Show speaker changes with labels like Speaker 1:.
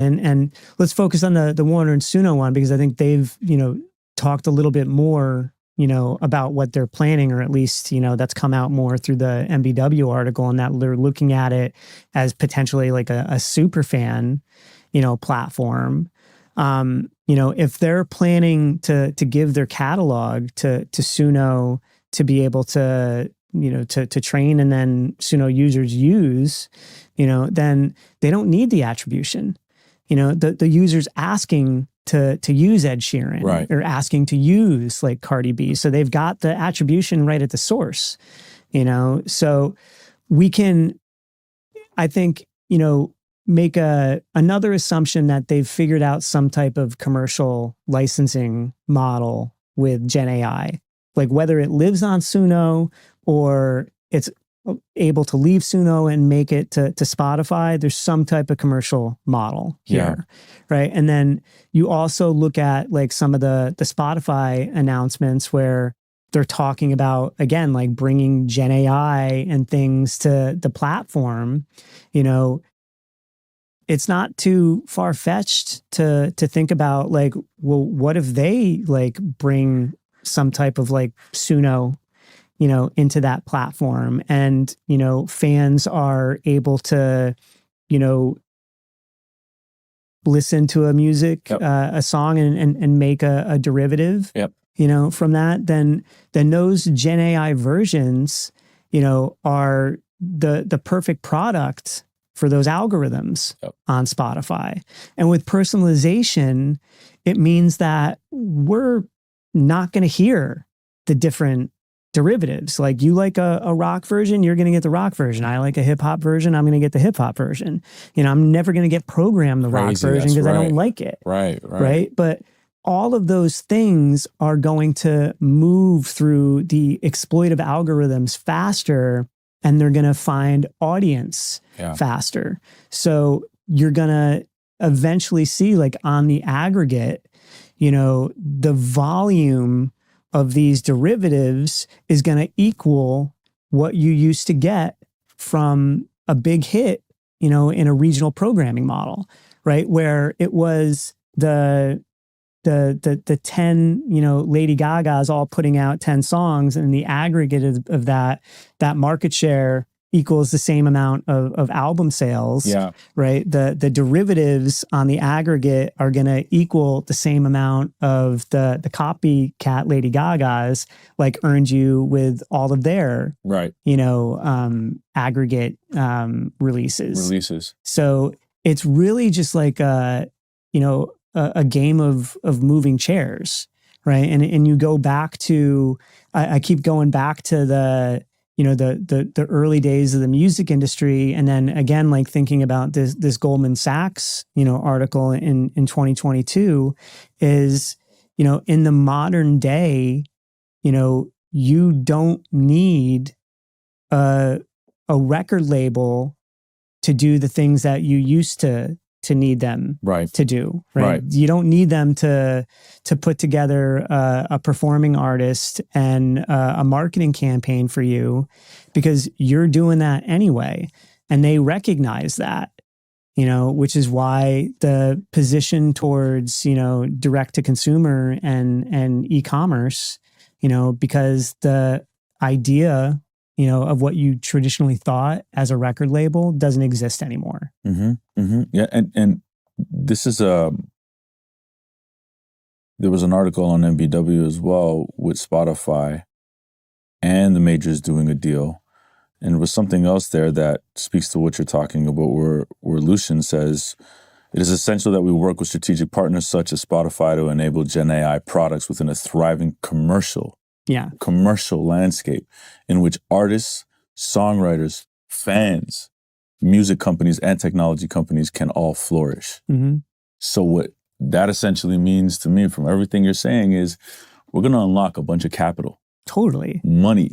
Speaker 1: And let's focus on the Warner and Suno one, because I think they've, talked a little bit more, about what they're planning, or at least, that's come out more through the MBW article, and that they're looking at it as potentially like a super fan, platform. If they're planning to give their catalog to Suno to be able to, to train and then Suno users use, then they don't need the attribution. The user's asking to use Ed Sheeran,
Speaker 2: right,
Speaker 1: or asking to use like Cardi B. So they've got the attribution right at the source, so we can, I think, make another assumption that they've figured out some type of commercial licensing model with Gen AI, like whether it lives on Suno or it's able to leave Suno and make it to Spotify. There's some type of commercial model here, right? And then you also look at like some of the Spotify announcements where they're talking about, again, like bringing Gen AI and things to the platform. It's not too far-fetched to think about like, well, what if they like bring some type of like Suno, into that platform, and, fans are able to, listen to a music, a song and make a derivative, from that, then those Gen AI versions, are the perfect product for those algorithms on Spotify. And with personalization, it means that we're not going to hear the different derivatives. Like you like a rock version, you're going to get the rock version. I like a hip hop version, I'm going to get the hip hop version. I'm never going to get programmed the rock version because I don't like it. Right. But all of those things are going to move through the exploitive algorithms faster, and they're going to find audience faster. So you're going to eventually see, like on the aggregate, the volume of these derivatives is going to equal what you used to get from a big hit, in a regional programming model, right? Where it was the 10, Lady Gaga's all putting out 10 songs, and the aggregate of that market share equals the same amount of album sales, right? The derivatives on the aggregate are going to equal the same amount of the copycat Lady Gaga's, like earned you with all of their, aggregate releases. So it's really just like a game of moving chairs, right? And you go back to, I keep going back to the early days of the music industry. And then again, like thinking about this Goldman Sachs, article in 2022 is, in the modern day, you don't need a record label to do the things that you used to need them to do, right? You don't need them to put together a performing artist and a marketing campaign for you, because you're doing that anyway. And they recognize that, which is why the position towards, direct to consumer and e-commerce, because the idea, of what you traditionally thought as a record label doesn't exist anymore.
Speaker 2: Yeah. And this is there was an article on MBW as well with Spotify and the majors doing a deal. And there was something else there that speaks to what you're talking about, where Lucian says, it is essential that we work with strategic partners such as Spotify to enable Gen AI products within a thriving commercial landscape in which artists, songwriters, fans, music companies, and technology companies can all flourish. So what that essentially means to me from everything you're saying is we're going to unlock a bunch of capital.
Speaker 1: Totally.
Speaker 2: Money.